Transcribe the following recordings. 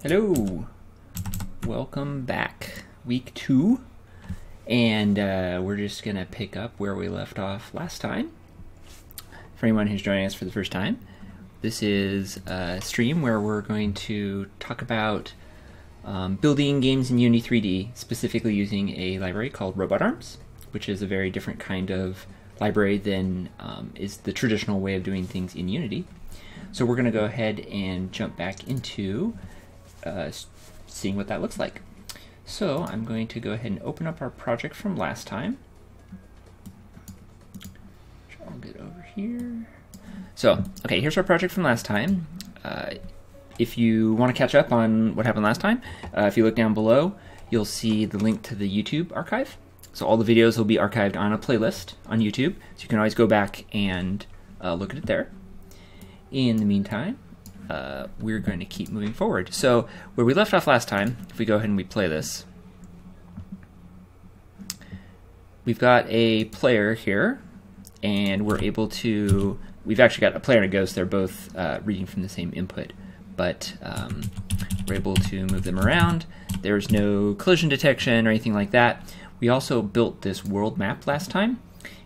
Hello, welcome back. Week 2, and we're just gonna pick up where we left off last time. For anyone who's joining us for the first time, this is a stream where we're going to talk about building games in Unity3D, specifically using a library called RobotArms, which is a very different kind of library than is the traditional way of doing things in Unity. So we're gonna go ahead and jump back into seeing what that looks like. So I'm going to go ahead and open up our project from last time. I'll get over here. So, okay, here's our project from last time. If you want to catch up on what happened last time, if you look down below, you'll see the link to the YouTube archive. So all the videos will be archived on a playlist on YouTube, so you can always go back and look at it there. In the meantime, we're going to keep moving forward. So where we left off last time, if we go ahead and we play this, we've got a player here, and we're able to, we've actually got a player and a ghost. They're both reading from the same input, but we're able to move them around. There's no collision detection or anything like that. We also built this world map last time,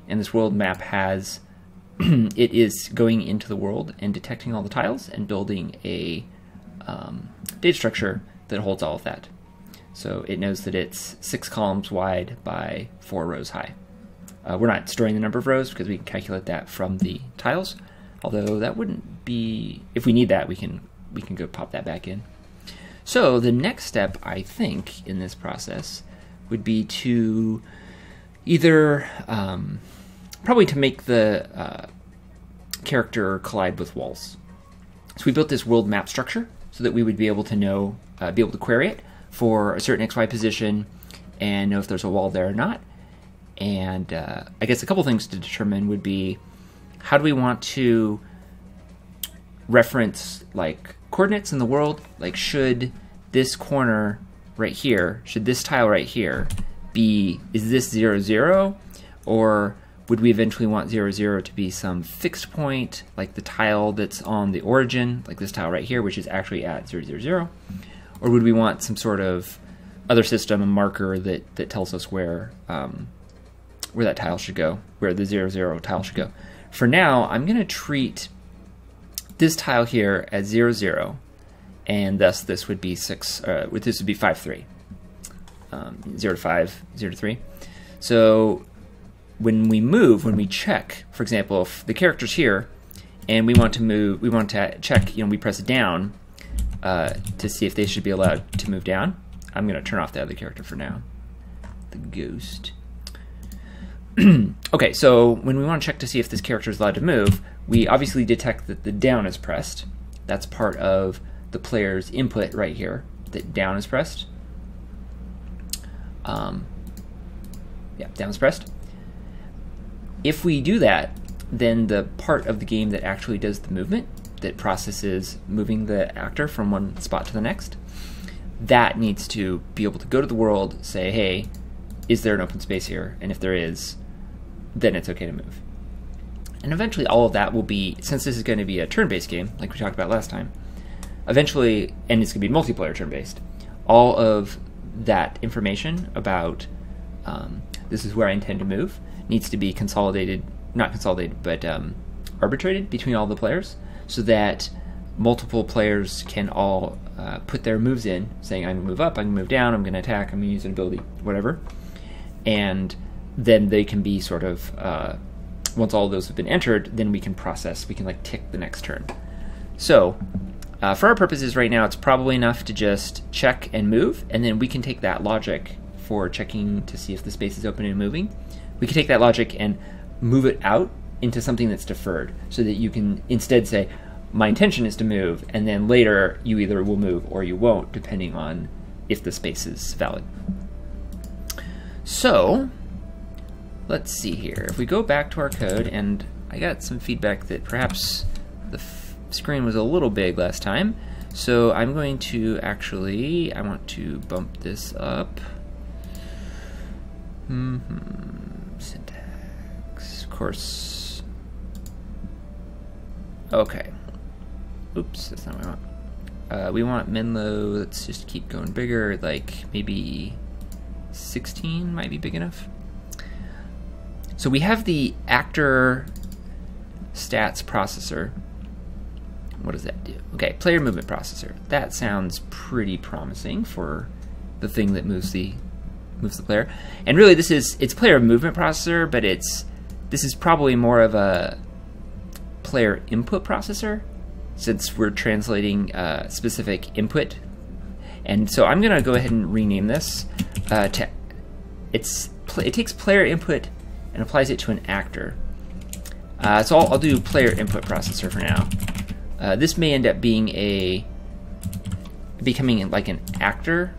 and this world map has it is going into the world and detecting all the tiles and building a data structure that holds all of that. So it knows that it's 6 columns wide by 4 rows high. We're not storing the number of rows because we can calculate that from the tiles, although that wouldn't be, if we need that, we can go pop that back in. So the next step, I think, in this process would be to either probably to make the character collide with walls. So we built this world map structure so that we would be able to know, be able to query it for a certain XY position and know if there's a wall there or not. And I guess a couple things to determine would be, how do we want to reference like coordinates in the world? Like, should this corner right here, should this tile right here be, is this 0, 0? Or would we eventually want 0, 0 to be some fixed point, like the tile that's on the origin, like this tile right here, which is actually at 0, 0, 0? Or would we want some sort of other system, a marker that tells us where that tile should go, where the 0, 0 tile should go? For now, I'm going to treat this tile here as 0, 0, and thus this would be 6. This would be 5, 3, 0 to 5, 0 to 3. So when we move, when we check, for example, if the character's here and we want to move, we want to check, we press down to see if they should be allowed to move down. I'm going to turn off the other character for now, the ghost. Okay, so when we want to check to see if this character is allowed to move, we obviously detect that the down is pressed. That's part of the player's input right here, that down is pressed. Yeah, down is pressed. If we do that, then the part of the game that actually does the movement, that processes moving the actor from one spot to the next, that needs to be able to go to the world, say, hey, is there an open space here? And if there is, then it's okay to move. And eventually all of that will be, since this is going to be a turn-based game, like we talked about last time, eventually, and it's going to be multiplayer turn-based, all of that information about this is where I intend to move needs to be consolidated, not consolidated, but arbitrated between all the players, so that multiple players can all put their moves in, saying I'm going to move up, I'm going to move down, I'm going to attack, I'm going to use an ability, whatever. And then they can be sort of, once all of those have been entered, then we can process, we can like tick the next turn. So for our purposes right now, it's probably enough to just check and move, and then we can take that logic for checking to see if the space is open and moving. We can take that logic and move it out into something that's deferred, so that you can instead say, my intention is to move, and then later you either will move or you won't, depending on if the space is valid. So let's see here. If we go back to our code, and I got some feedback that perhaps the screen was a little big last time, so I'm going to actually, I want to bump this up. Syntax, of course. Okay. Oops, that's not what I want. We want Menlo, let's just keep going bigger, like maybe 16 might be big enough. So we have the actor stats processor. What does that do? Okay, player movement processor. That sounds pretty promising for the thing that moves the player. And really it's player movement processor, but this is probably more of a player input processor, since we're translating specific input. And so I'm gonna go ahead and rename this to, it takes player input and applies it to an actor. So I'll do player input processor for now. This may end up being becoming like an actor.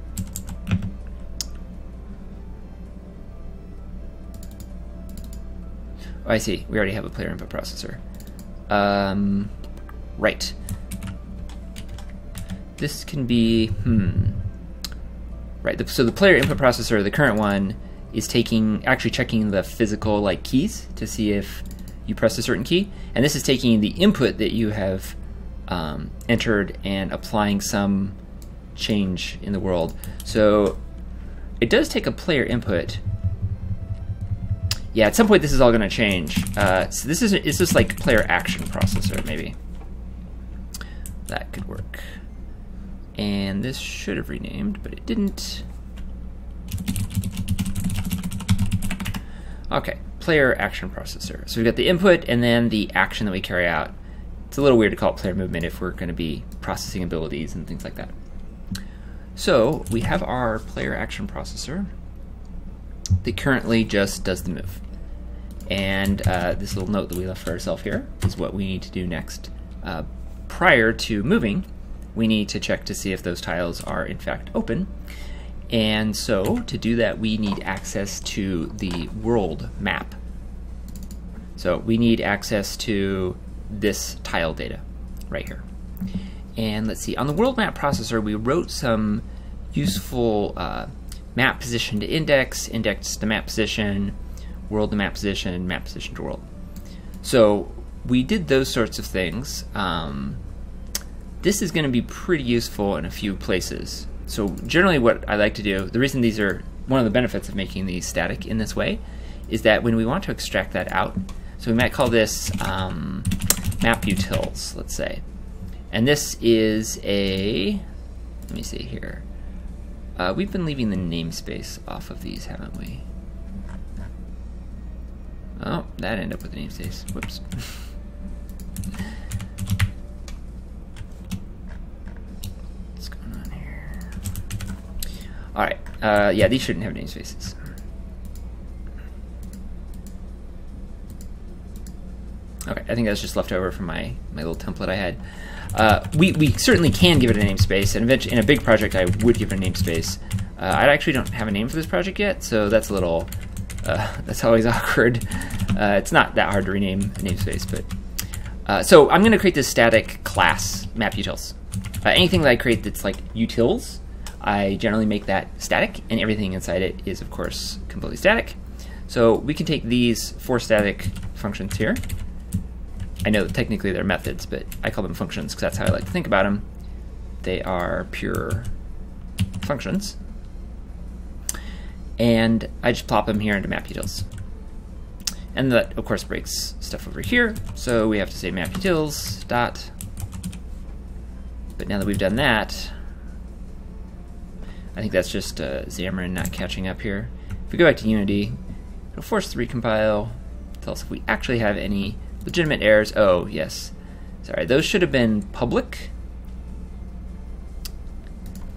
Oh, I see, we already have a player input processor. Right. This can be, right, so the player input processor, the current one, is actually checking the physical like keys to see if you press a certain key, and this is taking the input that you have entered and applying some change in the world. So it does take a player input. Yeah, at some point this is all going to change. So it's just like player action processor, maybe. That could work. And this should have renamed, but it didn't. Okay, player action processor. So we've got the input and then the action that we carry out. It's a little weird to call it player movement if we're going to be processing abilities and things like that. So we have our player action processor that currently just does the move. And this little note that we left for ourselves here is what we need to do next. Prior to moving, we need to check to see if those tiles are in fact open. And so to do that, we need access to the world map. So we need access to this tile data right here. And let's see, on the world map processor, we wrote some useful map position to index, index to map position, world to map position to world. So we did those sorts of things. This is going to be pretty useful in a few places. So generally what I like to do, the reason these are one of the benefits of making these static in this way, is that when we want to extract that out, so we might call this map utils, let's say. And this is let me see here. We've been leaving the namespace off of these, haven't we? Oh, that ended up with the namespace. Whoops. What's going on here? All right. Yeah, these shouldn't have namespaces. Okay, I think that's just left over from my little template I had. We certainly can give it a namespace, and eventually, in a big project, I would give it a namespace. I actually don't have a name for this project yet, so that's a little. That's always awkward. It's not that hard to rename a namespace, but so I'm going to create this static class mapUtils. Anything that I create that's like utils, I generally make that static, and everything inside it is, of course, completely static. So we can take these 4 static functions here. I know that technically they're methods, but I call them functions because that's how I like to think about them. They are pure functions. And I just plop them here into mapUtils. And that, of course, breaks stuff over here. So we have to say mapUtils dot. But now that we've done that, I think that's just Xamarin not catching up here. If we go back to Unity, it'll force the recompile. Tell us if we actually have any legitimate errors. Oh, yes. Sorry, those should have been public.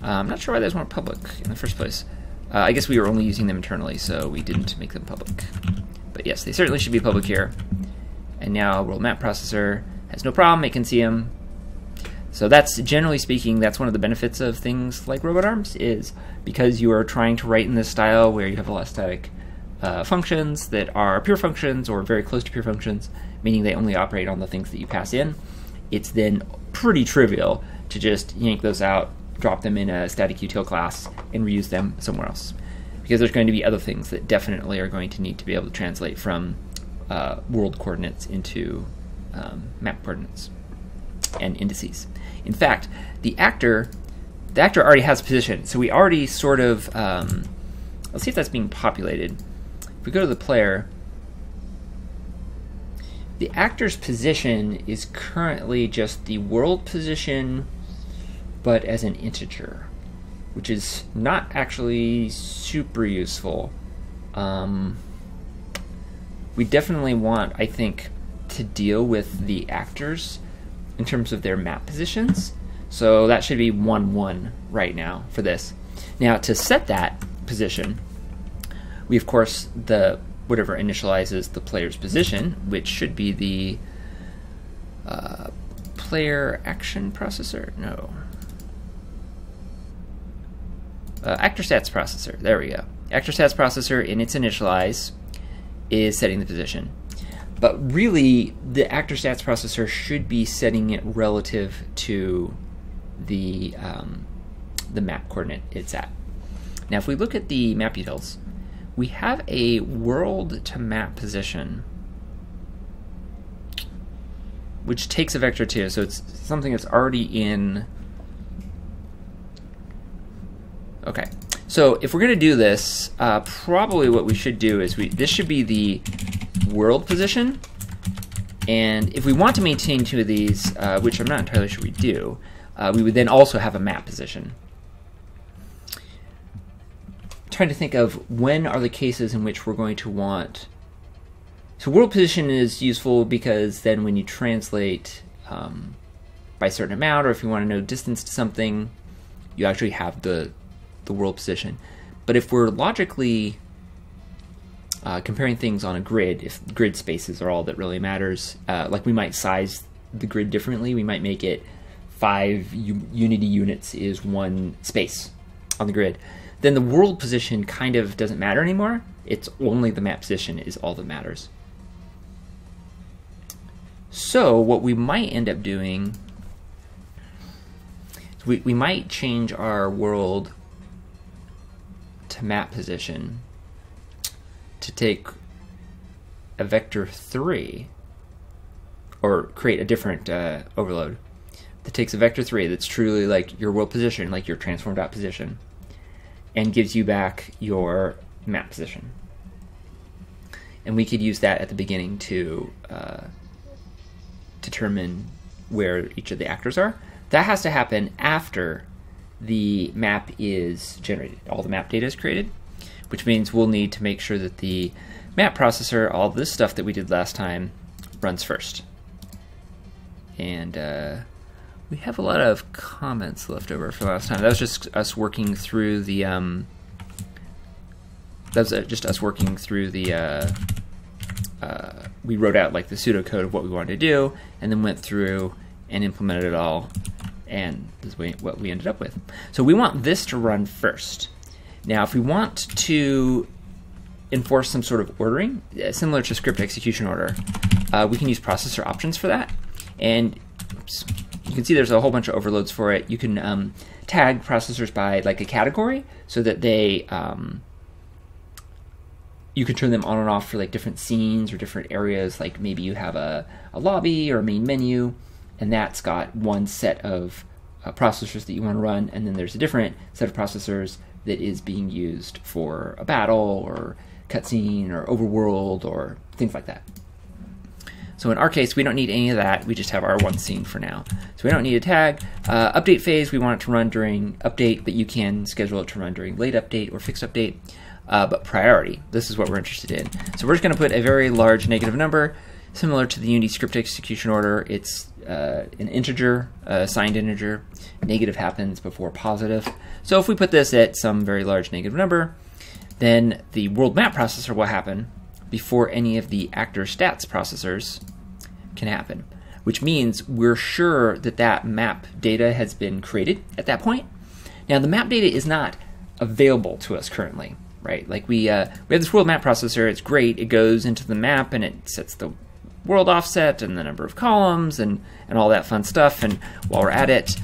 I'm not sure why those weren't public in the first place. I guess we were only using them internally, so we didn't make them public. But yes, they certainly should be public here. And now world map processor has no problem, it can see them. So that's, generally speaking, that's one of the benefits of things like RobotArms, is because you are trying to write in this style where you have a lot of static functions that are pure functions or very close to pure functions, meaning they only operate on the things that you pass in. It's then pretty trivial to just yank those out, drop them in a static util class, and reuse them somewhere else. Because there's going to be other things that definitely are going to need to be able to translate from world coordinates into map coordinates and indices. In fact, the actor already has position, so we already sort of, let's see if that's being populated. If we go to the player, the actor's position is currently just the world position, but as an integer, which is not actually super useful. We definitely want, I think, to deal with the actors in terms of their map positions. So that should be 1, 1 right now for this. Now to set that position, we of course, whatever initializes the player's position, which should be the player action processor. No. Actor stats processor. There we go. Actor stats processor in its initialize is setting the position. But really, the actor stats processor should be setting it relative to the map coordinate it's at. Now, if we look at the map details, we have a world to map position, which takes a vector too. So it's something that's already in. Okay. So if we're going to do this, probably what we should do is this should be the world position, and if we want to maintain two of these, which I'm not entirely sure we do, we would then also have a map position. I'm trying to think of when are the cases in which we're going to want. So world position is useful because then when you translate by a certain amount, or if you want to know distance to something, you actually have the world position. But if we're logically comparing things on a grid, if grid spaces are all that really matters, like we might size the grid differently. We might make it 5 Unity units is 1 space on the grid. Then the world position kind of doesn't matter anymore. It's only the map position is all that matters. So what we might end up doing, we might change our world to map position to take a vector 3, or create a different overload that takes a vector 3 that's truly like your world position, like your transformed out position, and gives you back your map position. And we could use that at the beginning to determine where each of the actors are. That has to happen after the map is generated. All the map data is created, which means we'll need to make sure that the map processor, all this stuff that we did last time, runs first. And we have a lot of comments left over from last time. That was just us working through the we wrote out like the pseudocode of what we wanted to do, and then went through and implemented it all, and this is what we ended up with. So we want this to run first. Now, if we want to enforce some sort of ordering, similar to script execution order, we can use processor options for that. And oops, you can see there's a whole bunch of overloads for it. You can tag processors by like a category so that they you can turn them on and off for like different scenes or different areas. Like maybe you have a lobby or a main menu, and that's got one set of processors that you want to run, and then there's a different set of processors that is being used for a battle or cutscene or overworld or things like that. So in our case, we don't need any of that. We just have our one scene for now. So we don't need a tag. Update phase, we want it to run during update, but you can schedule it to run during late update or fixed update. But priority, this is what we're interested in. So we're just going to put a very large negative number, similar to the Unity script execution order. It's an integer, signed integer. Negative happens before positive. So if we put this at some very large negative number, then the world map processor will happen before any of the actor stats processors can happen, which means we're sure that that map data has been created at that point. Now the map data is not available to us currently, right? Like we have this world map processor, it's great, it goes into the map and it sets the world offset and the number of columns and all that fun stuff. And while we're at it,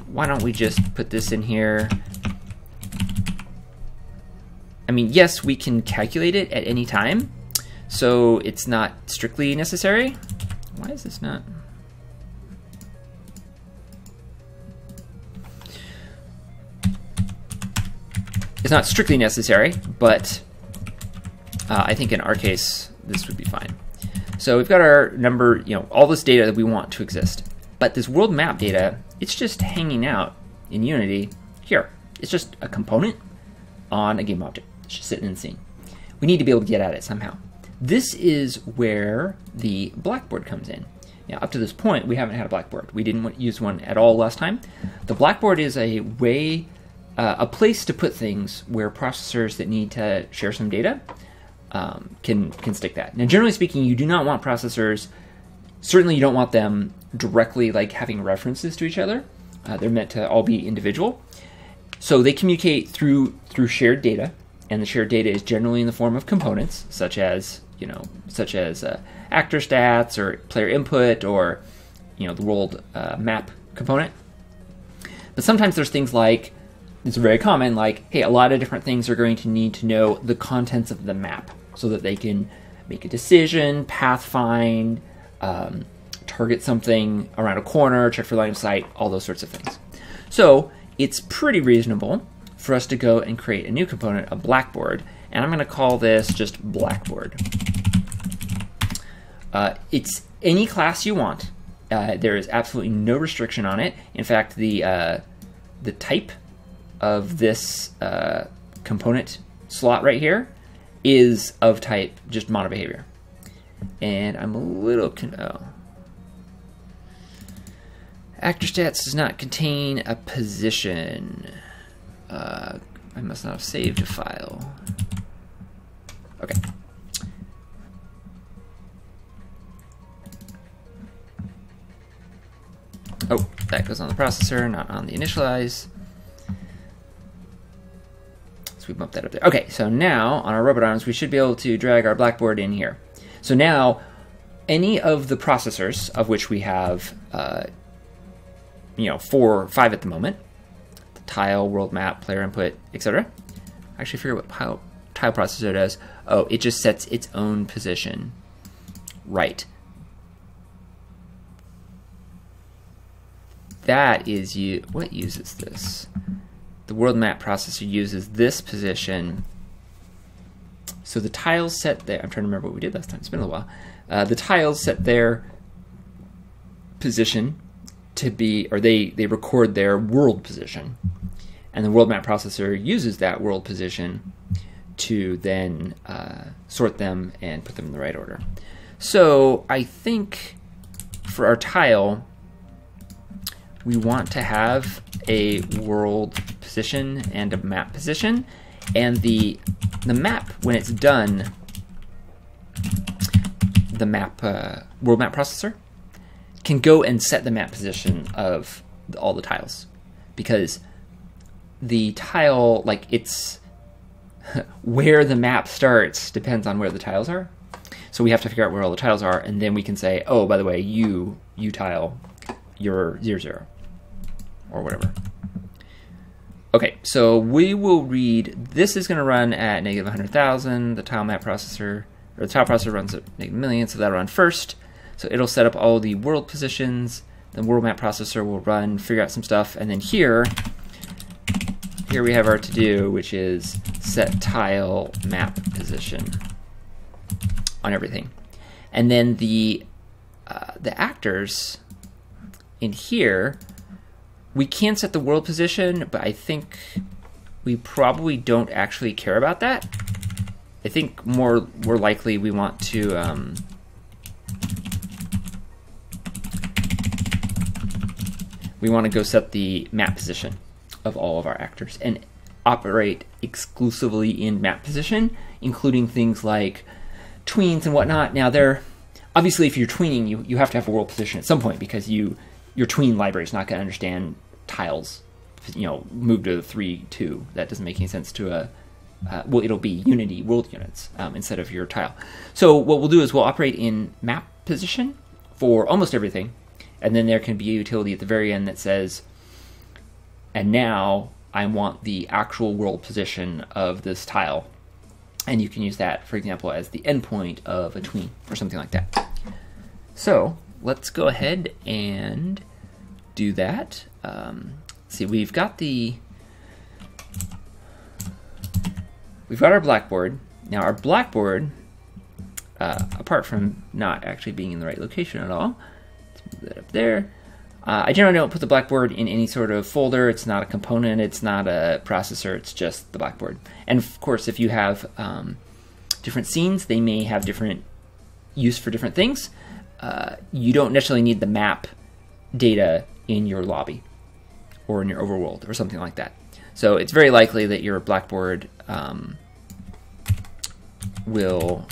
why don't we just put this in here? I mean, yes, we can calculate it at any time, so it's not strictly necessary. Why is this not? It's not strictly necessary, but I think in our case, this would be fine. So we've got our number, all this data that we want to exist. But this world map data, it's just hanging out in Unity here. It's just a component on a game object. It's just sitting in the scene. We need to be able to get at it somehow. This is where the blackboard comes in. Now, up to this point, we haven't had a blackboard. We didn't use one at all last time. The blackboard is a way, a place to put things where processors that need to share some data can stick that. Now, generally speaking, you do not want processors, certainly you don't want them directly like having references to each other. They're meant to all be individual. So they communicate through shared data, and the shared data is generally in the form of components, such as actor stats or player input or the world map component. But sometimes there's things like, it's very common, like, hey, a lot of different things are going to need to know the contents of the map so that they can make a decision, path find, target something around a corner, check for line of sight, all those sorts of things. So it's pretty reasonable for us to go and create a new component, a blackboard, and I'm going to call this just blackboard. It's any class you want. There is absolutely no restriction on it. In fact, the type of this component slot right here is of type just monobehavior. And I'm a little actor stats does not contain a position. I must not have saved a file. Okay. Oh, that goes on the processor, not on the initialize. So we bump that up there. Okay, so now on our RobotArms, we should be able to drag our blackboard in here. So now, any of the processors, of which we have, 4 or 5 at the moment, the tile, world map, player input, etc. I actually figure what tile processor does. Oh, it just sets its own position. Right. That is what uses this? The world map processor uses this position. So the tiles set there. I'm trying to remember what we did last time. It's been a while. The tiles set their position to be, or they record their world position, and the world map processor uses that world position to then sort them and put them in the right order. So I think for our tile, we want to have a world position and a map position, and the map, when it's done, the map world map processor can go and set the map position of all the tiles, because the tile, like, it's where the map starts depends on where the tiles are. So we have to figure out where all the tiles are, and then we can say, oh, by the way, you tile, you're 0, 0, or whatever. Okay, so we will read, this is going to run at -100,000, the tile map processor, or the tile processor runs at -1,000,000, so that'll run first. So it'll set up all the world positions, the world map processor will run, figure out some stuff, and then here we have our to-do, which is set tile map position on everything. And then the actors in here, we can set the world position, but I think we probably don't actually care about that. I think more likely we want to go set the map position of all of our actors and operate exclusively in map position, including things like tweens and whatnot. Now, obviously, if you're tweening, you have to have a world position at some point, because your tween library is not going to understand tiles, move to 3, 2. That doesn't make any sense to well, it'll be Unity world units instead of your tile. So what we'll do is we'll operate in map position for almost everything, and then there can be a utility at the very end that says, and now I want the actual world position of this tile. And you can use that, for example, as the endpoint of a tween or something like that. So let's go ahead and do that. See, we've got the we've got our blackboard. Now our blackboard, apart from not actually being in the right location at all, let's move that up there. I generally don't put the blackboard in any sort of folder. It's not a component, it's not a processor, it's just the blackboard. And of course, if you have different scenes, they may have different use for different things. You don't necessarily need the map data in your lobby or in your overworld or something like that. So it's very likely that your blackboard will you'll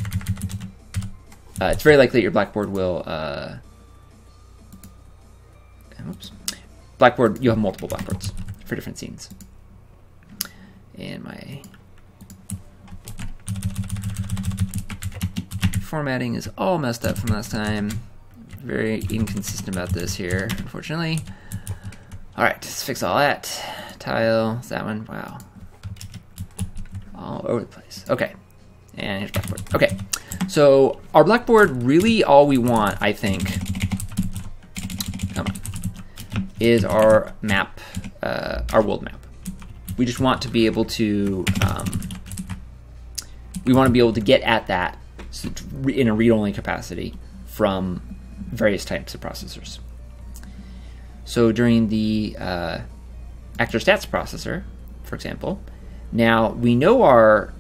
have multiple blackboards for different scenes. And my formatting is all messed up from last time. Very inconsistent about this here, unfortunately. All right, let's fix all that. Tile, that one, wow. All over the place. Okay, and here's blackboard. Okay, so our blackboard, really all we want, I think, come on, is our map, our world map. We just want to be able to, get at that in a read-only capacity from various types of processors. So during the actor stats processor, for example, now we know our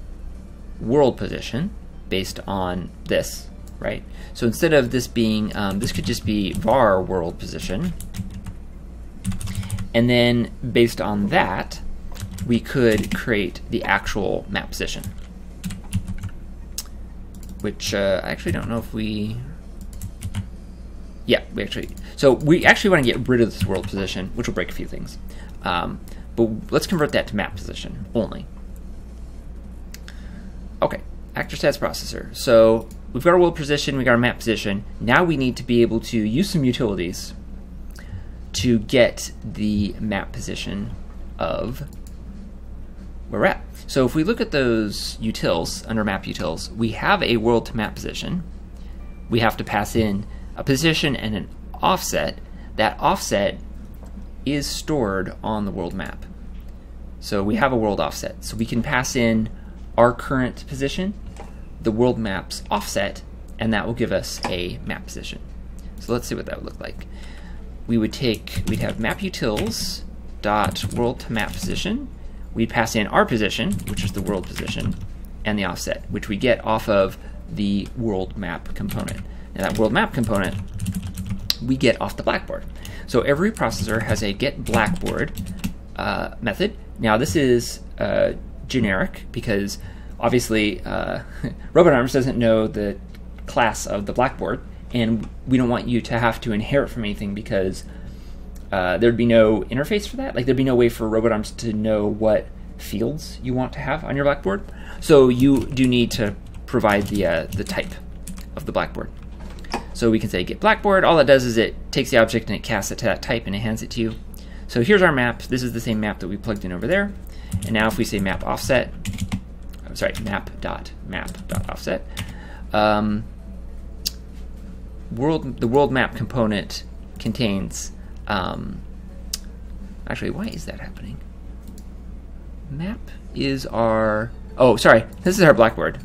world position based on this, right? So instead of this being, this could just be var world position, and then based on that, we could create the actual map position, which I actually don't know if we, so we actually want to get rid of this world position, which will break a few things. But let's convert that to map position only. Okay, actor stats processor. So we've got our world position, we've got our map position. Now we need to be able to use some utilities to get the map position of where we're at. So if we look at those utils, under map utils, we have a world to map position. We have to pass in a position and an offset. That offset is stored on the world map. So we have a world offset. So we can pass in our current position, the world map's offset, and that will give us a map position. So let's see what that would look like. We'd have map utils dot world to map position. We'd pass in our position, which is the world position, and the offset, which we get off of the world map component. Now that world map component we get off the blackboard. So every processor has a get blackboard method. Now this is generic because obviously RobotArms doesn't know the class of the blackboard, and we don't want you to have to inherit from anything because there'd be no interface for that. Like there'd be no way for RobotArms to know what fields you want to have on your blackboard. So you do need to provide the type of the blackboard. So we can say get blackboard. All it does is it takes the object and it casts it to that type and it hands it to you. So here's our map. This is the same map that we plugged in over there. And now if we say map offset, map.offset, the world map component contains, actually, why is that happening? Map is our, oh, sorry, this is our blackboard.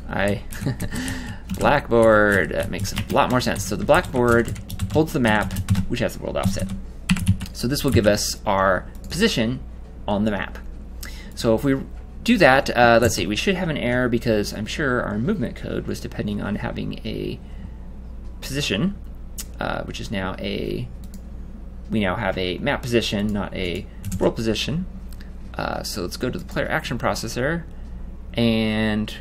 Blackboard, that makes a lot more sense. So the blackboard holds the map, which has the world offset. So this will give us our position on the map. So if we do that, let's see, we should have an error because I'm sure our movement code was depending on having a position, which is now we now have a map position, not a world position. So let's go to the player action processor and,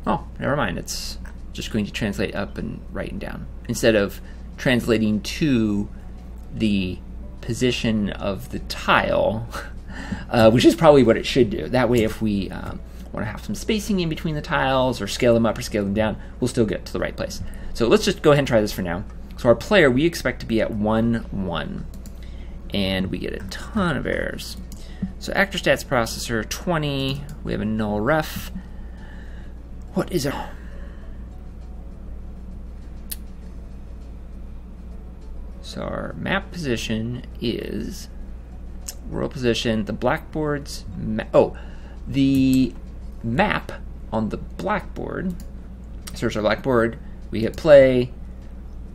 oh, never mind, it's just going to translate up and right and down instead of translating to the position of the tile, which is probably what it should do. That way if we want to have some spacing in between the tiles or scale them up or scale them down, we'll still get to the right place. So let's just go ahead and try this for now. So our player, we expect to be at 1, 1, and we get a ton of errors. So actor stats processor 20, we have a null ref. What is it? So our map position is world position, the blackboard's the map on the blackboard. Search our blackboard, we hit play,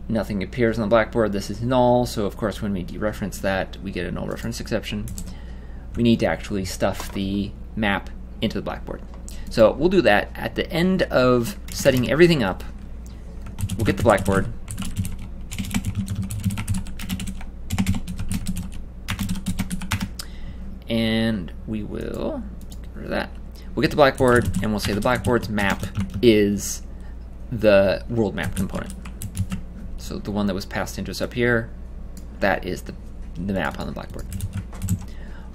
nothing appears on the blackboard. This is null, so of course when we dereference that, we get a null reference exception. We need to actually stuff the map into the blackboard. So we'll do that at the end of setting everything up. We'll get the blackboard. And we will get rid of that. We'll get the blackboard and we'll say the blackboard's map is the world map component. So the one that was passed into us up here, that is the map on the blackboard.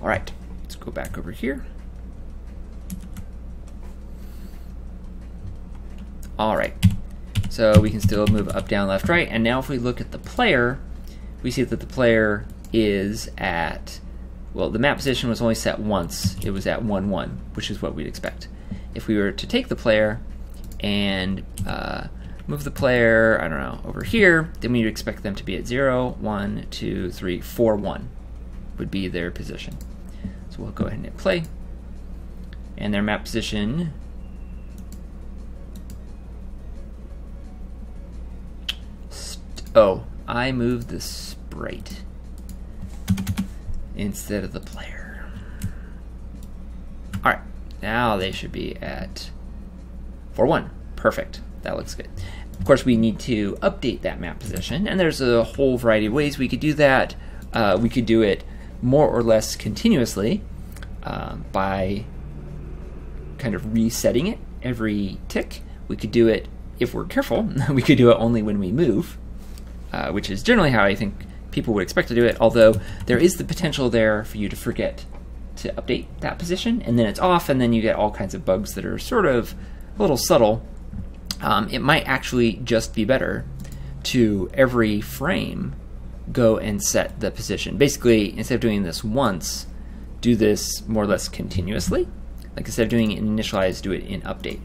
All right, let's go back over here. All right, so we can still move up, down, left, right. And now if we look at the player, we see that the player is at, well, the map position was only set once. It was at 1, 1, which is what we'd expect. If we were to take the player and move the player, I don't know, over here, then we'd expect them to be at 0, 1, 2, 3, 4, 1 would be their position. So we'll go ahead and hit play. And their map position oh, I moved the sprite instead of the player. All right, now they should be at 4, 1. Perfect. That looks good. Of course, we need to update that map position, and there's a whole variety of ways we could do that. We could do it more or less continuously by kind of resetting it every tick. We could do it, if we're careful, we could do it only when we move, which is generally how I think people would expect to do it, although there is the potential there for you to forget to update that position, and then it's off, and then you get all kinds of bugs that are sort of a little subtle. It might actually just be better to every frame go and set the position. Basically, instead of doing this once, do this more or less continuously. Like instead of doing it in initialize, do it in update.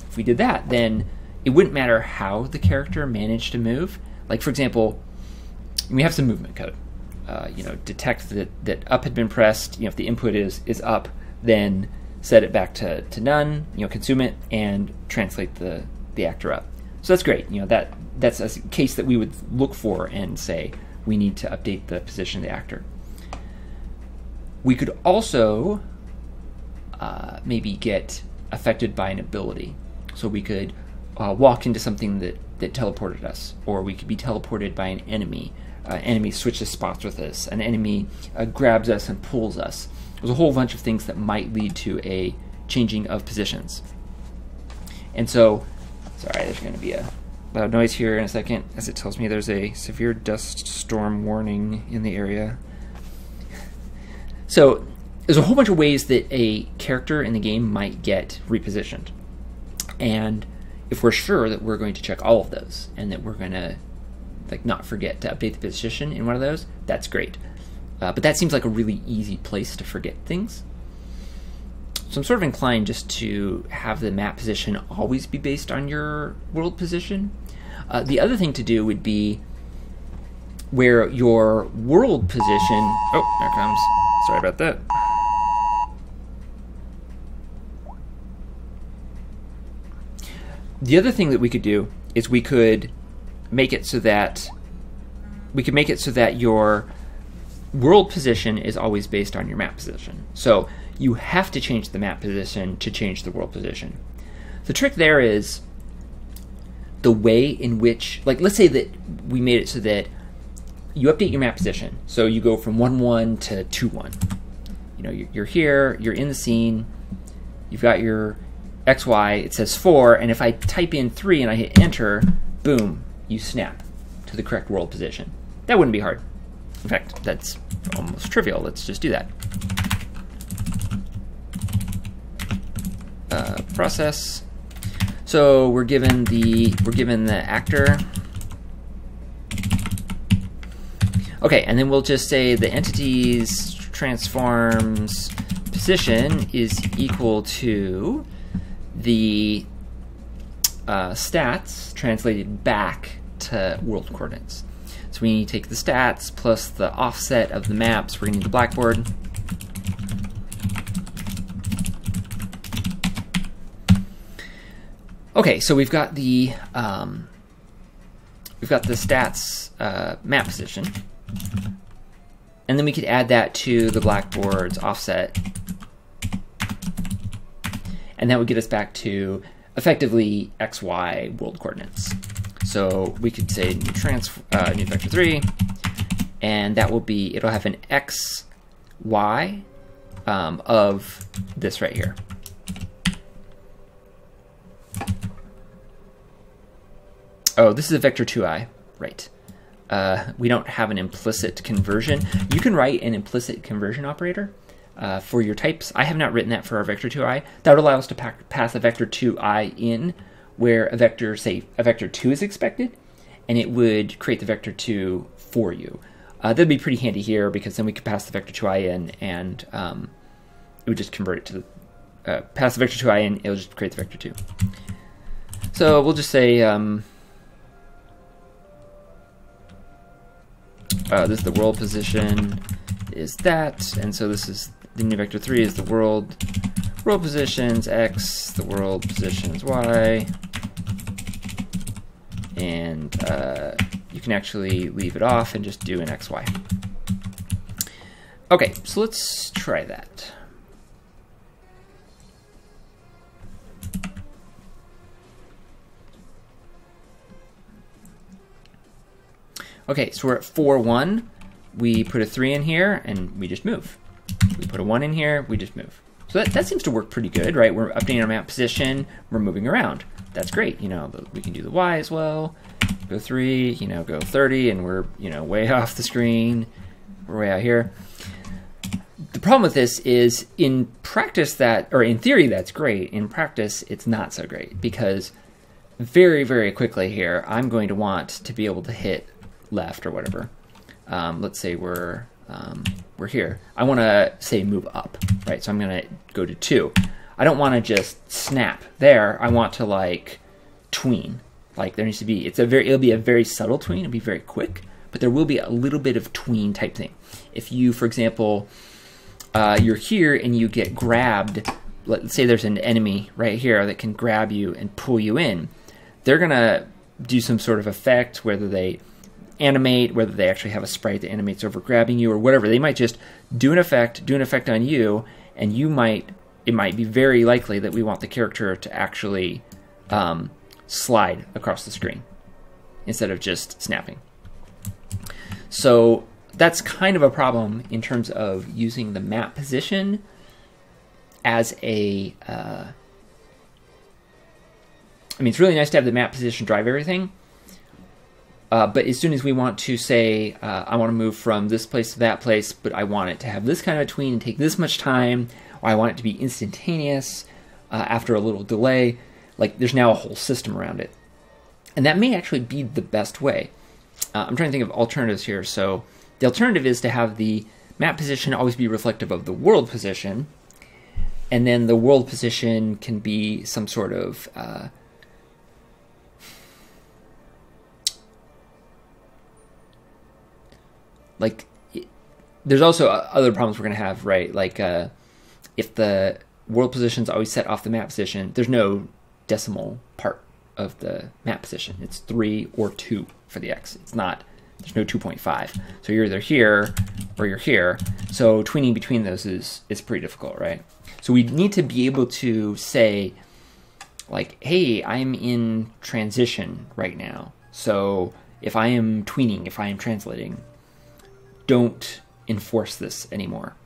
If we did that, then it wouldn't matter how the character managed to move. Like for example, we have some movement code. Detect that up had been pressed. If the input is up, then set it back to none. Consume it and translate the actor up. So that's great. That's a case that we would look for and say we need to update the position of the actor. We could also maybe get affected by an ability. So we could walk into something that teleported us, or we could be teleported by an enemy. An enemy switches spots with us. An enemy grabs us and pulls us. There's a whole bunch of things that might lead to a changing of positions. And so, sorry, there's going to be a loud noise here in a second, as it tells me there's a severe dust storm warning in the area. So there's a whole bunch of ways that a character in the game might get repositioned. And if we're sure that we're going to check all of those and that we're going to not forget to update the position in one of those, that's great. But that seems like a really easy place to forget things. So I'm sort of inclined just to have the map position always be based on your world position. The other thing to do would be where your world position... Oh, there it comes. Sorry about that. The other thing that we could do is we could make it so that your world position is always based on your map position. So you have to change the map position to change the world position. The trick there is the way in which, let's say that we made it so that you update your map position. So you go from 1, 1 to 2, 1. You're here, you're in the scene, you've got your XY, it says 4, and if I type in 3 and I hit enter, boom, you snap to the correct world position. That wouldn't be hard. In fact, that's almost trivial. Let's just do that. Process. So we're given the actor. Okay, and then we'll just say the entity's transforms position is equal to the stats translated back to world coordinates. So we need to take the stats plus the offset of the maps. We're going to need the blackboard. Okay, so we've got the stats map position, and then we could add that to the blackboard's offset, and that would get us back to effectively XY world coordinates. So we could say new vector 3, and that will be, it'll have an X, Y of this right here. Oh, this is a vector 2i, right. We don't have an implicit conversion. You can write an implicit conversion operator for your types. I have not written that for our vector 2i. That would allow us to pass a vector 2i in where a vector, say, a vector 2 is expected, and it would create the vector 2 for you. That'd be pretty handy here, because then we could pass the vector 2i in, and it would just convert it to the, pass the vector 2i in, it'll just create the vector 2. So we'll just say, this is the world position is that, and so this is the new vector 3 is the world positions X, the world positions Y, and you can actually leave it off and just do an XY. Okay, so let's try that. Okay, so we're at 4-1. We put a 3 in here, and we just move. We put a 1 in here, we just move. So that seems to work pretty good, right? We're updating our map position, we're moving around. That's great, you know, we can do the Y as well. Go 3, you know, go 30, and we're, you know, way off the screen. We're way out here. The problem with this is, in practice or in theory that's great, in practice it's not so great, because very, very quickly here, I'm going to want to be able to hit left or whatever. Let's say we're here. I want to say move up, right? So I'm going to go to 2. I don't want to just snap there. I want to like tween. Like there needs to be, it'll be a very subtle tween. It'll be very quick, but there will be a little bit of tween type thing. If you, for example, you're here and you get grabbed, let's say there's an enemy right here that can grab you and pull you in. They're going to do some sort of effect, whether they animate, whether they actually have a sprite that animates over grabbing you or whatever. They might just do an effect on you, and it might be very likely that we want the character to actually slide across the screen instead of just snapping. So that's kind of a problem in terms of using the map position as a I mean, it's really nice to have the map position drive everything. But as soon as we want to say, I want to move from this place to that place, but I want it to have this kind of a tween and take this much time, or I want it to be instantaneous after a little delay, like there's now a whole system around it. And that may actually be the best way. I'm trying to think of alternatives here. So the alternative is to have the map position always be reflective of the world position, and then the world position can be some sort of like, there's also other problems we're going to have, right? Like, if the world position is always set off the map position, there's no decimal part of the map position. It's 3 or 2 for the X. It's not, there's no 2.5. So you're either here or you're here. So tweening between those is pretty difficult, right? So we need to be able to say, like, hey, I'm in transition right now. So if I am tweening, if I am translating, don't enforce this anymore.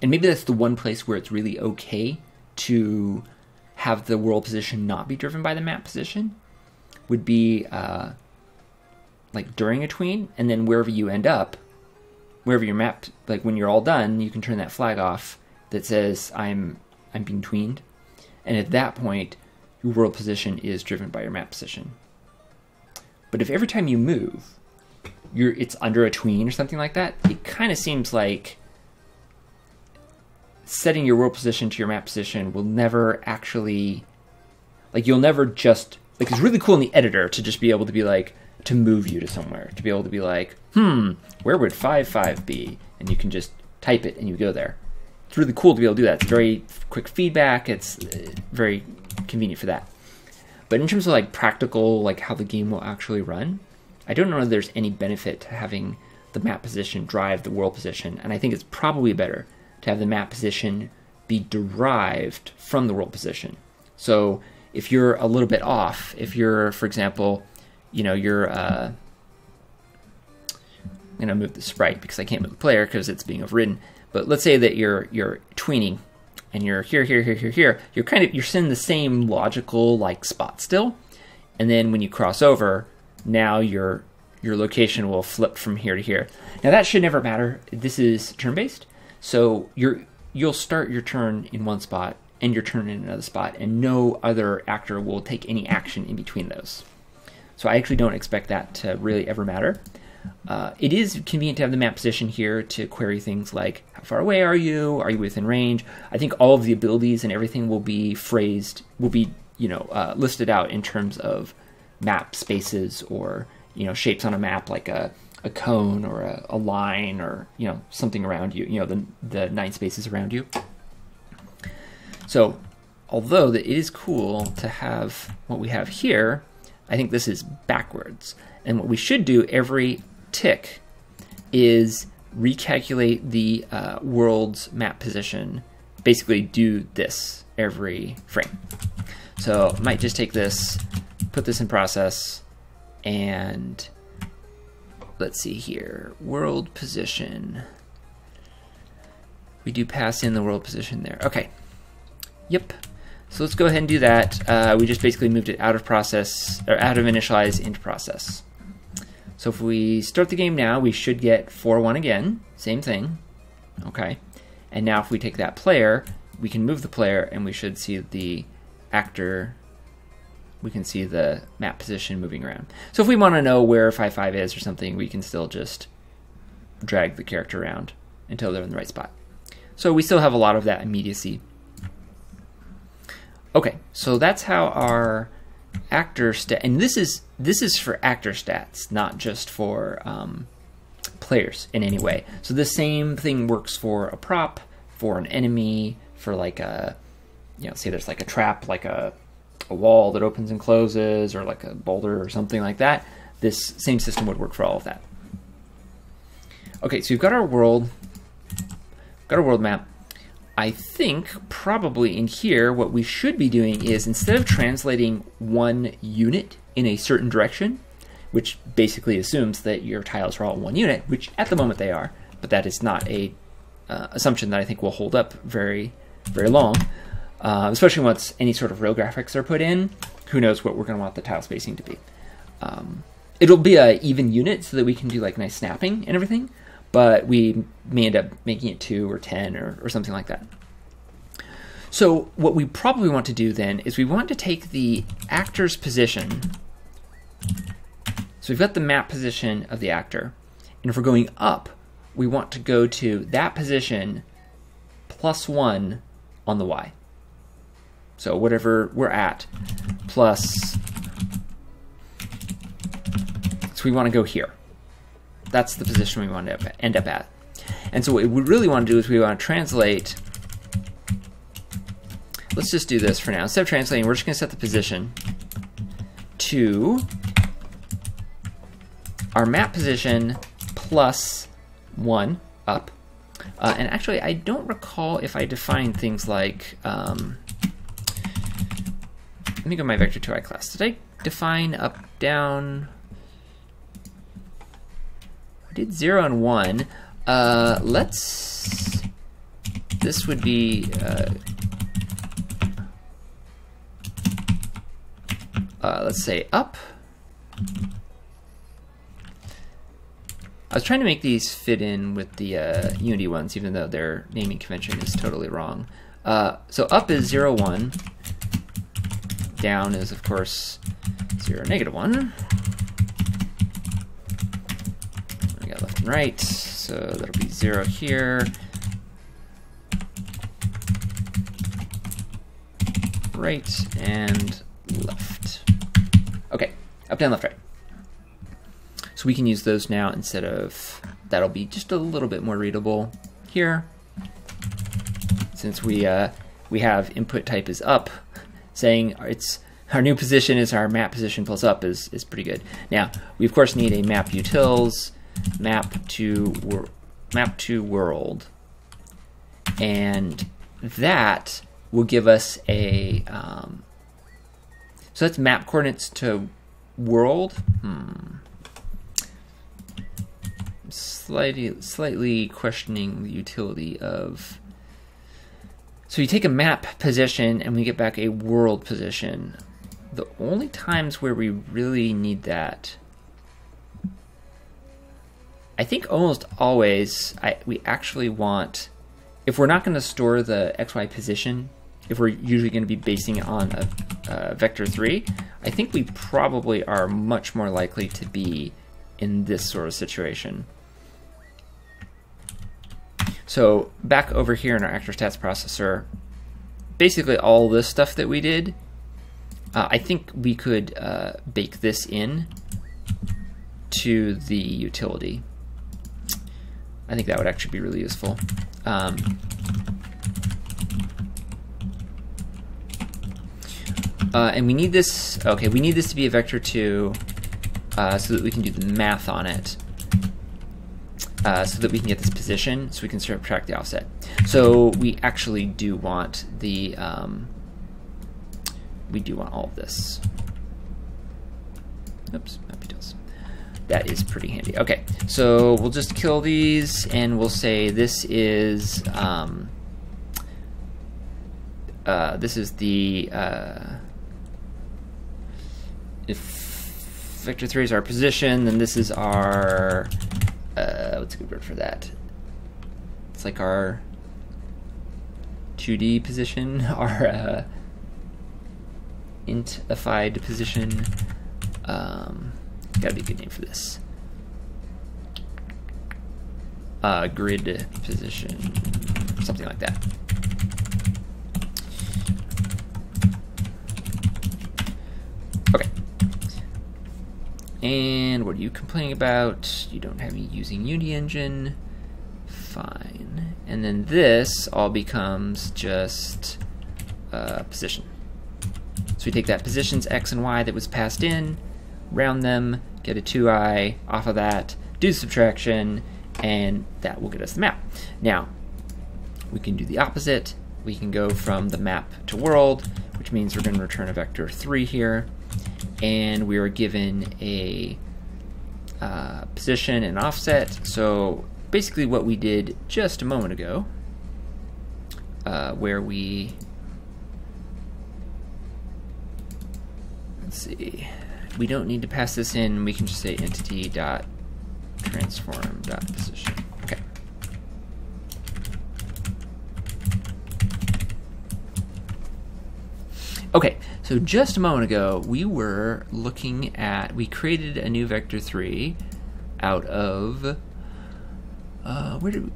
And maybe that's the one place where it's really okay to have the world position not be driven by the map position, would be like during a tween, and then wherever you end up, wherever your map, like when you're all done, you can turn that flag off that says I'm being tweened, and at that point your world position is driven by your map position. But if every time you move it's under a tween or something like that, it kind of seems like setting your world position to your map position will never actually, like, you'll never just, like, it's really cool in the editor to just be able to be like, to move you to somewhere, to be able to be like, where would 5.5 be? And you can just type it and you go there. It's really cool to be able to do that. It's very quick feedback. It's very convenient for that. But in terms of like practical, like how the game will actually run, I don't know if there's any benefit to having the map position drive the world position. And I think it's probably better to have the map position be derived from the world position. So if you're a little bit off, if you're, for example, you know, you're, I'm gonna move the sprite because I can't move the player because it's being overridden. But let's say that you're tweening and you're here, you're in the same logical like spot still. And then when you cross over, now your location will flip from here to here. Now that should never matter. This is turn-based. So you'll start your turn in one spot and your turn in another spot, and no other actor will take any action in between those. So I actually don't expect that to really ever matter. It is convenient to have the map position here to query things like how far away are you? Are you within range? I think all of the abilities and everything will be listed out in terms of map spaces or shapes on a map like a cone or a line or something around you. The 9 spaces around you. So although it is cool to have what we have here, I think this is backwards. And what we should do every tick is recalculate the world's map position. Basically do this every frame. So I might just take this, put this in process, and let's see here, world position. We do pass in the world position there. Okay. Yep. So let's go ahead and do that. We just basically moved it out of process, or out of initialize into process. So if we start the game now, we should get 4-1 again. Same thing. Okay. And now if we take that player, we can move the player and we should see the actor. We can see the map position moving around. So if we want to know where 5-5 is or something, we can still just drag the character around until they're in the right spot. So we still have a lot of that immediacy. Okay, so that's how our actor stat, and this is for actor stats, not just for players in any way. So the same thing works for a prop, for an enemy, for like a, say there's like a trap, like a wall that opens and closes, or like a boulder or something like that. This same system would work for all of that. Okay, so we've got our world map. I think probably in here what we should be doing is, instead of translating one unit in a certain direction, which basically assumes that your tiles are all one unit, which at the moment they are, but that is not a assumption that I think will hold up very, very long, especially once any sort of real graphics are put in. Who knows what we're going to want the tile spacing to be. It'll be an even unit so that we can do like nice snapping and everything, but we may end up making it 2 or 10 or something like that. So what we probably want to do then is we want to take the actor's position. So we've got the map position of the actor, and if we're going up, we want to go to that position +1 on the Y. So whatever we're at, plus, so we want to go here. That's the position we want to end up at. And so what we really want to do is we want to translate. Let's just do this for now. Instead of translating, we're just going to set the position to our map position +1 up. And actually, I don't recall if I defined things like, let me go to my Vector2i class. Did I define up, down? I did 0 and 1. This would be, let's say up. I was trying to make these fit in with the Unity ones, even though their naming convention is totally wrong. So up is 0, 1. Down is, of course, 0, -1. I got left and right, so that'll be 0 here. Right and left. Okay, up, down, left, right. So we can use those now instead of, that'll be just a little bit more readable here. Since we have input type is up, saying it's our new position is our map position plus up is pretty good. Now we of course need a map utils map to world, and that will give us a so that's map coordinates to world. Slightly questioning the utility of. So you take a map position and we get back a world position. The only times where we really need that, I think almost always, we actually want, if we're not going to store the XY position, if we're usually going to be basing it on a vector 3, I think we probably are much more likely to be in this sort of situation. So back over here in our actor stats processor, basically all this stuff that we did, I think we could bake this in to the utility. I think that would actually be really useful. And we need this, okay, we need this to be a vector 2 so that we can do the math on it. So that we can get this position, so we can subtract the offset. So we actually do want the, we do want all of this. Oops, map details. That is pretty handy. Okay, so we'll just kill these, and we'll say this is the if vector 3 is our position, then this is our what's a good word for that? It's like our 2D position, our int-ified position. Gotta be a good name for this. Grid position, something like that. Okay. And what are you complaining about? You don't have me using Unity engine. Fine. And then this all becomes just position. So we take that positions X and Y that was passed in, round them, get a 2i off of that, do the subtraction, and that will get us the map. Now, we can do the opposite. We can go from the map to world, which means we're going to return a vector 3 here. And we are given a position and offset. So basically what we did just a moment ago, where we, let's see, we don't need to pass this in. We can just say entity.transform.position. Okay. Okay, so just a moment ago, we were looking at, we created a new vector 3 out of, where did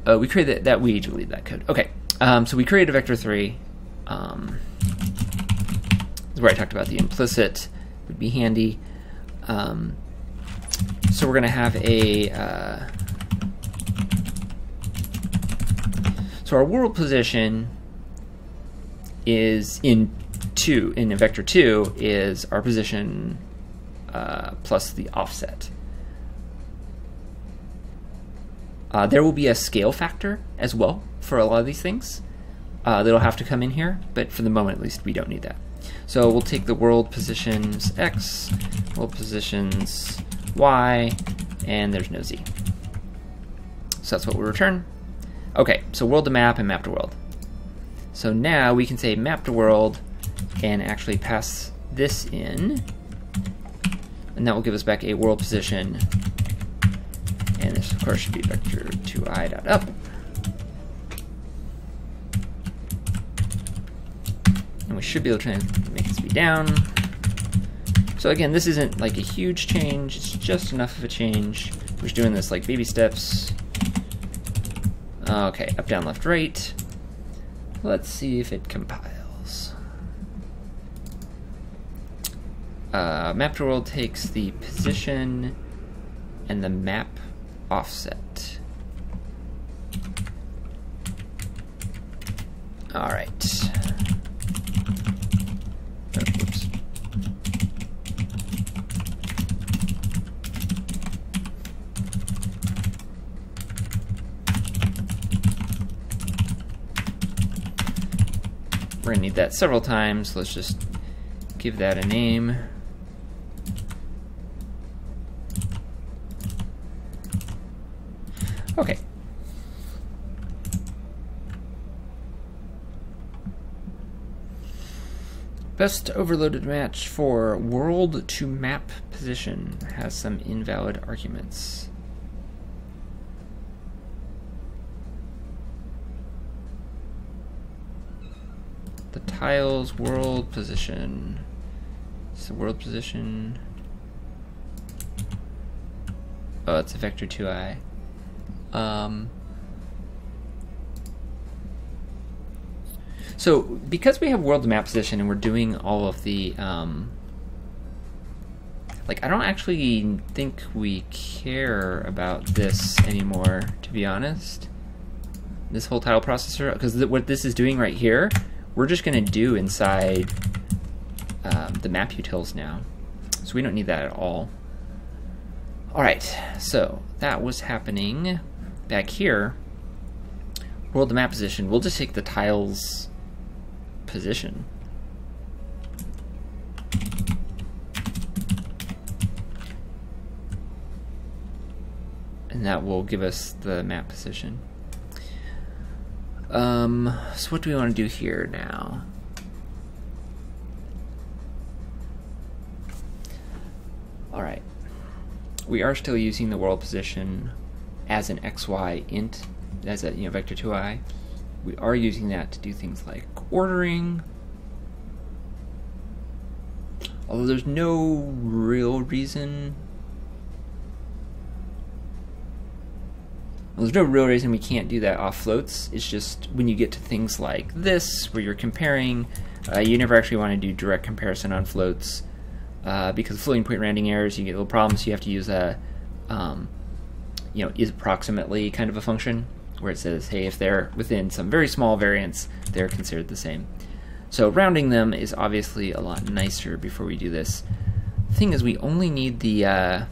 we, we created that, we deleted that code. Okay, so we created a vector 3, this is where I talked about the implicit, would be handy. So we're gonna have a, so our world position is in a vector 2 is our position plus the offset. There will be a scale factor as well for a lot of these things that'll have to come in here, but for the moment at least we don't need that. So we'll take the world positions X, world positions Y, and there's no Z. So that's what we'll return. Okay, so world to map and map to world. So now we can say map to world and actually pass this in, and that will give us back a world position. And this of course should be vector 2i.up. And we should be able to make this be down. So again, this isn't like a huge change, it's just enough of a change. We're just doing this like baby steps. Okay, up, down, left, right. Let's see if it compiles. Map to world takes the position and the map offset. All right. Oh, whoops. We're gonna need that several times. Let's just give that a name. Okay. Best overloaded match for world to map position has some invalid arguments. The tiles world position. It's the world position. Oh, it's a vector 2i. So because we have world map position and we're doing all of the like, I don't actually think we care about this anymore, to be honest. This whole tile processor, because what this is doing right here, we're just going to do inside the map utils now. So we don't need that at all. Alright, so that was happening back here. World map position, we'll just take the tiles position. And that will give us the map position. So what do we want to do here now? Alright. We are still using the world position as an XY int, as a vector 2i. We are using that to do things like ordering. Although there's no real reason. Well, there's no real reason we can't do that off floats. It's just when you get to things like this, where you're comparing, you never actually want to do direct comparison on floats. Because of floating point rounding errors, you get little problems. So you have to use a, is approximately kind of a function, where it says, hey, if they're within some very small variance, they're considered the same. So rounding them is obviously a lot nicer before we do this. The thing is, we only need the...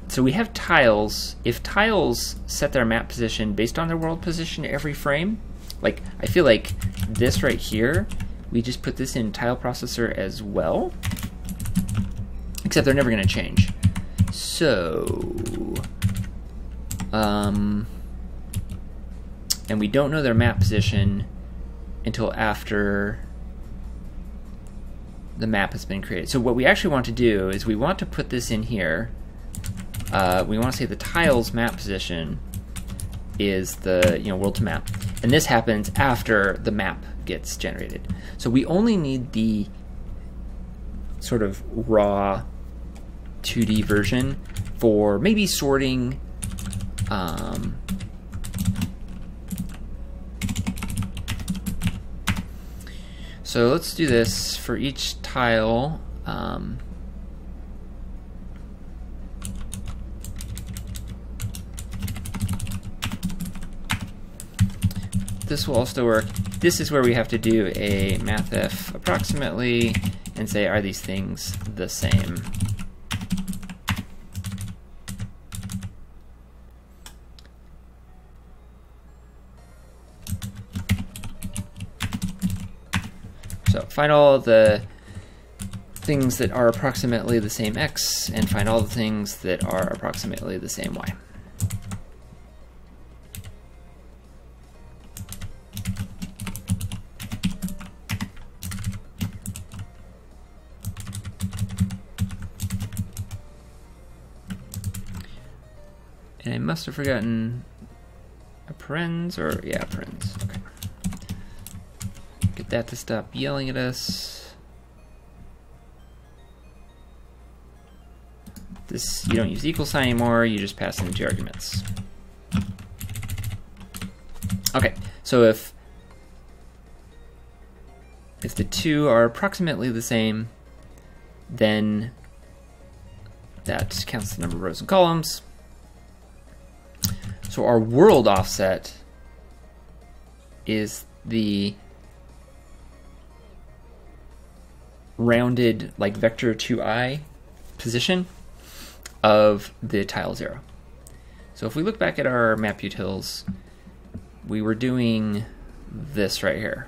So we have tiles. If tiles set their map position based on their world position every frame, like, I feel like this right here, we just put this in tile processor as well, except they're never going to change. So, and we don't know their map position until after the map has been created. So what we actually want to do is we want to put this in here. We want to say the tiles map position is the world to map, and this happens after the map gets generated. So we only need the sort of raw 2D version for maybe sorting. So let's do this for each tile. This will also work. This is where we have to do a mathf approximately and say, are these things the same? So find all the things that are approximately the same x and find all the things that are approximately the same y. And I must have forgotten a parens, or yeah, parens. Okay. Get that to stop yelling at us. This, you don't use the equal sign anymore, you just pass in 2 arguments. Okay, so if the 2 are approximately the same, then that counts the number of rows and columns. So our world offset is the rounded, like, vector 2i position of the tile 0. So if we look back at our map utils, we were doing this right here.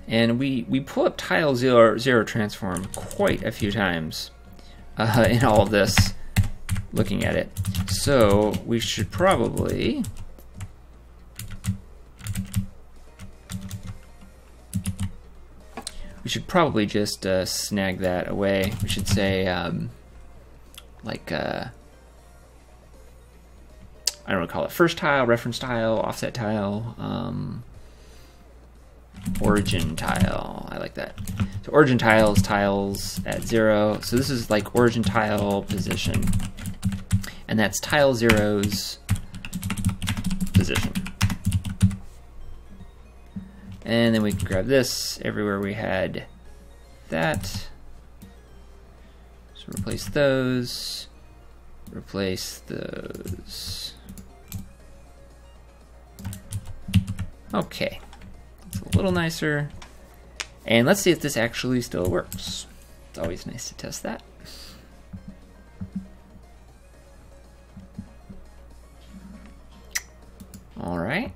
And we pull up tile zero transform quite a few times in all of this, looking at it. So we should probably just snag that away. We should say like I don't know, call it first tile, reference tile, offset tile. Origin tile, I like that. So origin tile is tiles at 0. So this is like origin tile position, and that's tile 0's position. And then we can grab this everywhere we had that. So replace those, replace those. Okay. A little nicer, and let's see if this actually still works. It's always nice to test that. All right.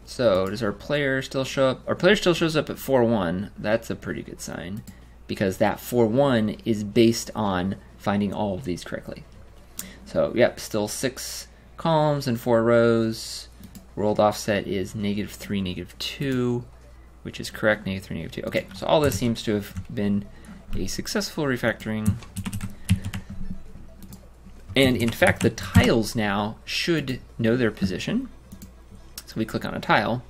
So does our player still show up? Our player still shows up at 4-1. That's a pretty good sign, because that 4-1 is based on finding all of these correctly. So yep, still 6 columns and 4 rows. World offset is -3, -2, which is correct, -3, -2. Okay, so all this seems to have been a successful refactoring. And in fact, the tiles now should know their position. So we click on a tile.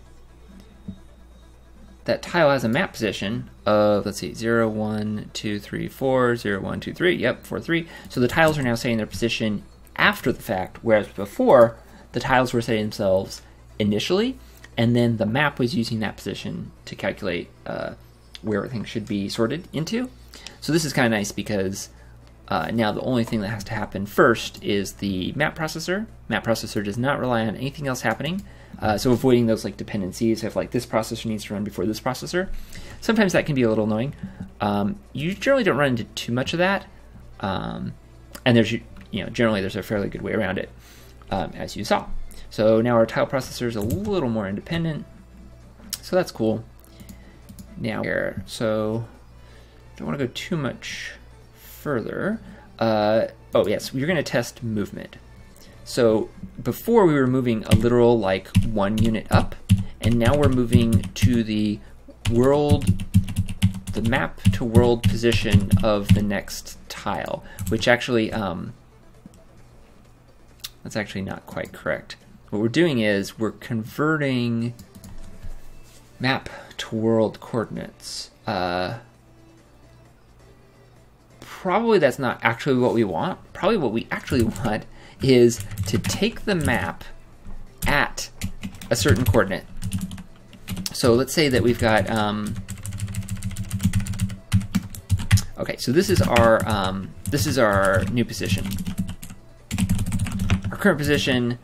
That tile has a map position of, let's see, 0, 1, 2, 3, 4, 0, 1, 2, 3, yep, 4, 3. So the tiles are now setting their position after the fact, whereas before, the tiles were setting themselves initially, and then the map was using that position to calculate where everything should be sorted into. So this is kind of nice, because now the only thing that has to happen first is the map processor. Map processor does not rely on anything else happening, so avoiding those like dependencies if like this processor needs to run before this processor. Sometimes that can be a little annoying. You generally don't run into too much of that, and there's generally there's a fairly good way around it, as you saw. So now our tile processor is a little more independent, so that's cool. Now here, so don't want to go too much further. Oh yes, we're going to test movement. So before we were moving a literal like 1 unit up, and now we're moving to the map to world position of the next tile, which actually that's actually not quite correct. What we're doing is we're converting map to world coordinates. Probably that's not actually what we want. Probably what we actually want is to take the map at a certain coordinate. So let's say that we've got, okay, so this is our new position. Our current position,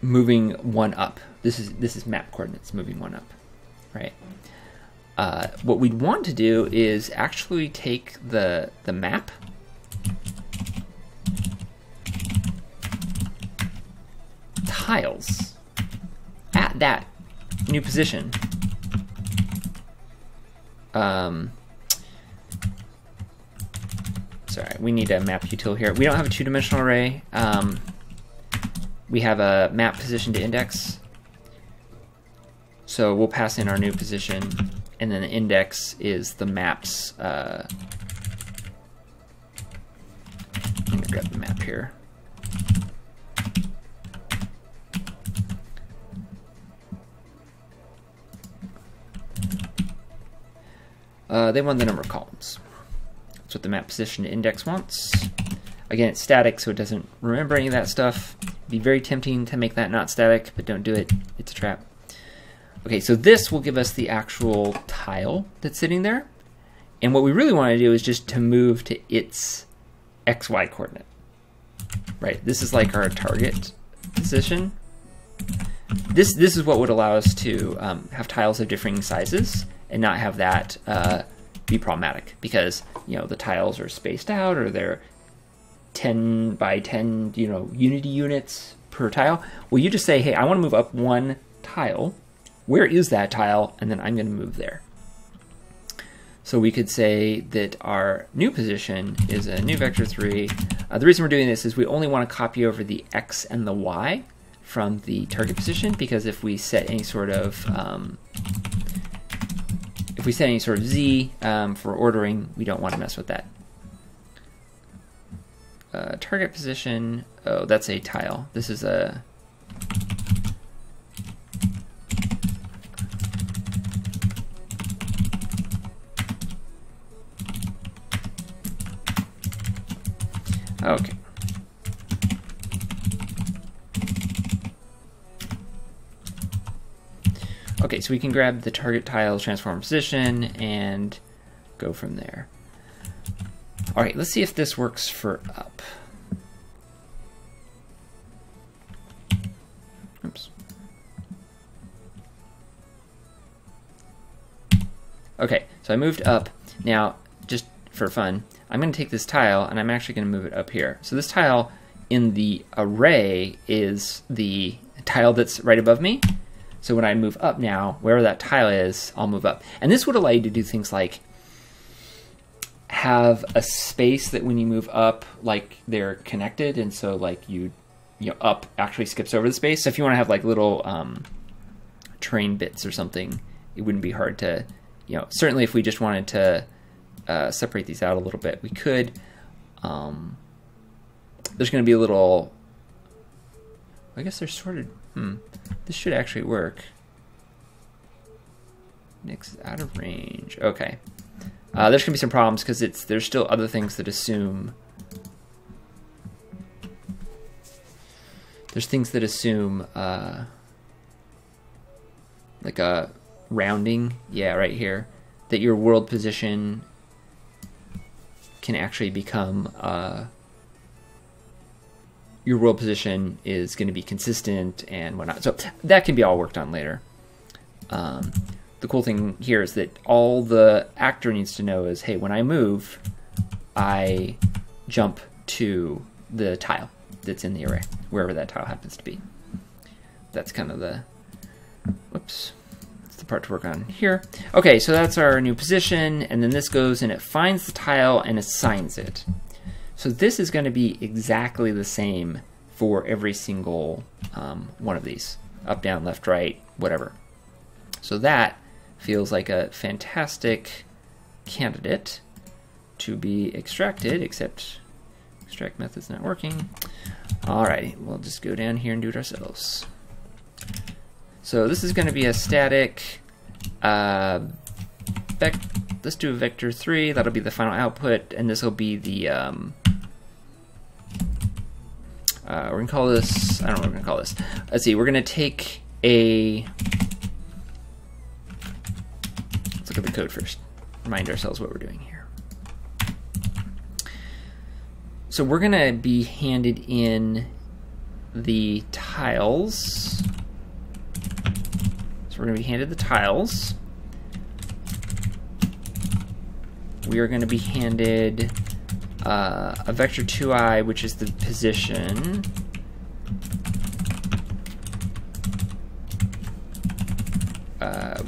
moving 1 up. This is map coordinates moving 1 up, right? What we'd want to do is actually take the map tiles at that new position. Sorry, we need a map util here. We don't have a 2-dimensional array. We have a map position to index. So we'll pass in our new position, and then the index is the map's. Let me grab the map here. They want the number of columns. That's what the map position to index wants. Again, it's static, so it doesn't remember any of that stuff, be very tempting to make that not static, but don't do it. It's a trap. Okay, so this will give us the actual tile that's sitting there. And what we really want to do is just to move to its XY coordinate. Right, this is like our target position. This is what would allow us to have tiles of differing sizes and not have that be problematic, because the tiles are spaced out, or they're 10 by 10 Unity units per tile. Well, you just say, hey, I want to move up one tile. Where is that tile? And then I'm going to move there. So we could say that our new position is a new vector 3. The reason we're doing this is we only want to copy over the X and the Y from the target position, because if we set any sort of Z for ordering, we don't want to mess with that. Target position, oh, that's a tile. This is a okay. Okay, so we can grab the target tiles, transform position, and go from there. All right, let's see if this works for up. Oops. Okay, so I moved up. Now, just for fun, I'm going to take this tile and I'm actually going to move it up here. So this tile in the array is the tile that's right above me. So when I move up now, wherever that tile is, I'll move up. And this would allow you to do things like have a space that when you move up, like they're connected, and so like you up actually skips over the space. So if you want to have like little train bits or something, it wouldn't be hard to, certainly if we just wanted to separate these out a little bit, we could. There's going to be a little, I guess there's sort of, this should actually work. Nick's out of range. Okay. There's going to be some problems because there's still other things that assume. There's things that assume like a rounding. Yeah, right here. That your world position can actually become your world position is going to be consistent and whatnot. So that can be all worked on later. The cool thing here is that all the actor needs to know is, hey, when I move, I jump to the tile that's in the array, wherever that tile happens to be. That's kind of the, whoops, that's the part to work on here. Okay, so that's our new position, and then this goes and it finds the tile and assigns it. So this is going to be exactly the same for every single one of these, up, down, left, right, whatever. So that feels like a fantastic candidate to be extracted, except extract method's not working. Alrighty, we'll just go down here and do it ourselves. So this is going to be a static, let's do a vector 3, that'll be the final output, and this will be the, we're going to call this, I don't know what we're going to call this. Let's see, we're going to take a, let's look at the code first, remind ourselves what we're doing here. So we're going to be handed in the tiles. So we're going to be handed the tiles. We are going to be handed a vector 2i, which is the position.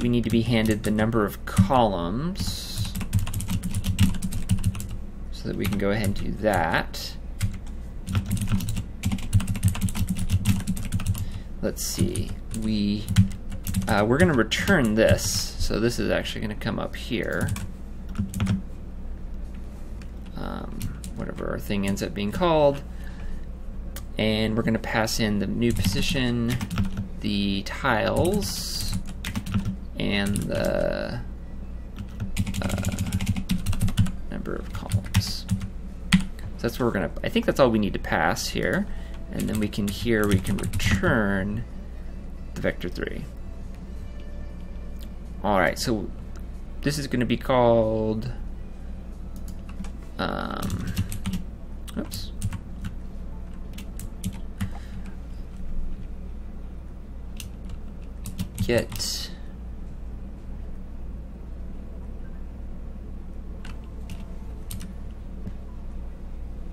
We need to be handed the number of columns so that we can go ahead and do that. Let's see. We're going to return this, so this is actually going to come up here. Whatever our thing ends up being called, and we're going to pass in the new position, the tiles, and the number of columns. So that's where we're going to, I think that's all we need to pass here, and then we can return the vector 3. All right, so this is going to be called oops. Get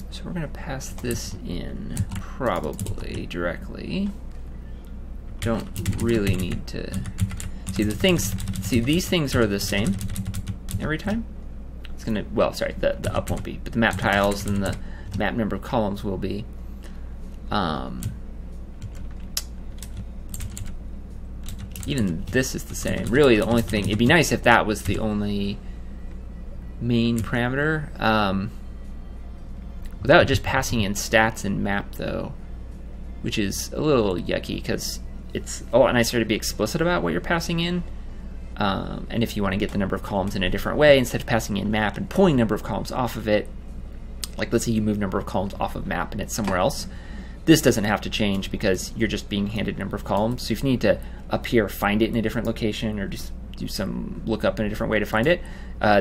so we're going to pass this in probably directly. Don't really need to see the things. See, these things are the same every time. It's gonna, well, sorry, the up won't be, but the map tiles and the map number of columns will be. Even this is the same. Really, the only thing, it'd be nice if that was the only main parameter. Without just passing in stats and map though, which is a little yucky because it's a lot nicer to be explicit about what you're passing in. And if you want to get the number of columns in a different way, instead of passing in map and pulling number of columns off of it, like let's say you move number of columns off of map and it's somewhere else, this doesn't have to change because you're just being handed number of columns. So if you need to up here find it in a different location or just do some lookup in a different way to find it,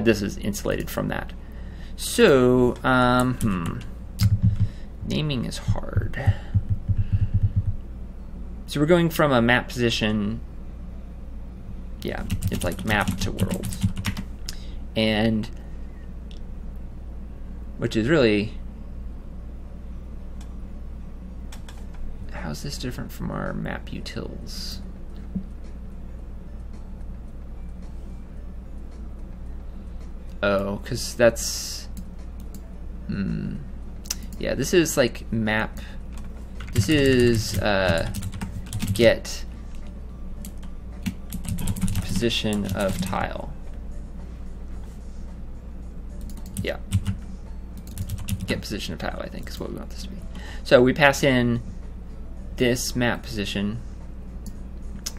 this is insulated from that. So, naming is hard. So we're going from a map position, yeah, it's like map to world. And, which is really, how's this different from our map utils? Oh, because that's, yeah, this is like map, this is get position of tile. Yeah, get position of tile, I think is what we want this to be. So we pass in this map position,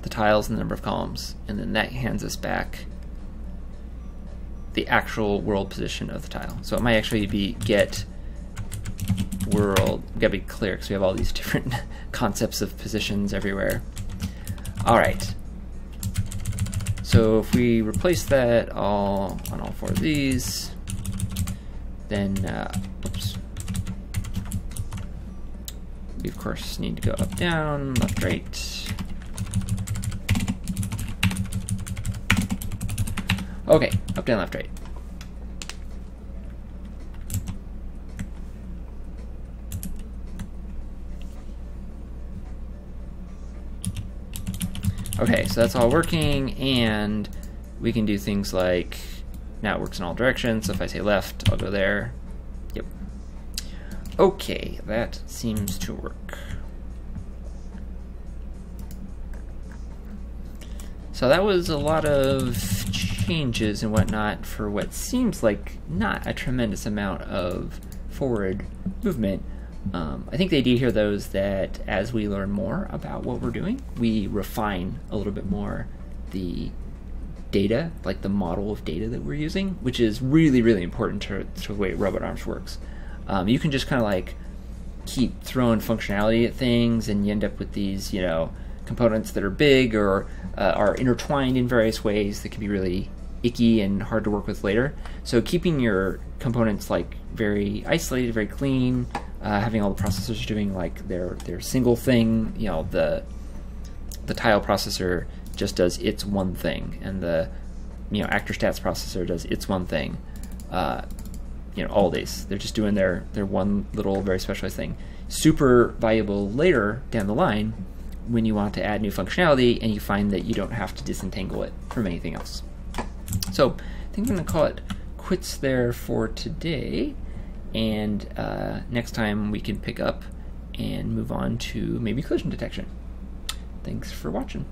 the tiles and the number of columns, and then that hands us back the actual world position of the tile. So it might actually be get world. We gotta be clear because we have all these different concepts of positions everywhere. All right. So if we replace that all on all 4 of these, then oops. We of course need to go up, down, left, right. Okay, up, down, left, right. Okay, so that's all working, and we can do things like, now it works in all directions, so if I say left, I'll go there. Yep. Okay, that seems to work. So that was a lot of changes and whatnot for what seems like not a tremendous amount of forward movement. I think the idea here, though, is that as we learn more about what we're doing, we refine a little bit more the data, like the model of data that we're using, which is really, really important to the way RobotArms works. You can just kind of like keep throwing functionality at things, and you end up with these, you know, components that are big or are intertwined in various ways that can be really icky and hard to work with later. So keeping your components like very isolated, very clean, having all the processors doing like their single thing, you know, the tile processor just does its one thing, and the, you know, actor stats processor does its one thing. You know, all these, they're just doing their one little very specialized thing. Super valuable later down the line when you want to add new functionality and you find that you don't have to disentangle it from anything else. So I think I'm going to call it quits there for today, and next time we can pick up and move on to maybe collision detection. Thanks for watching.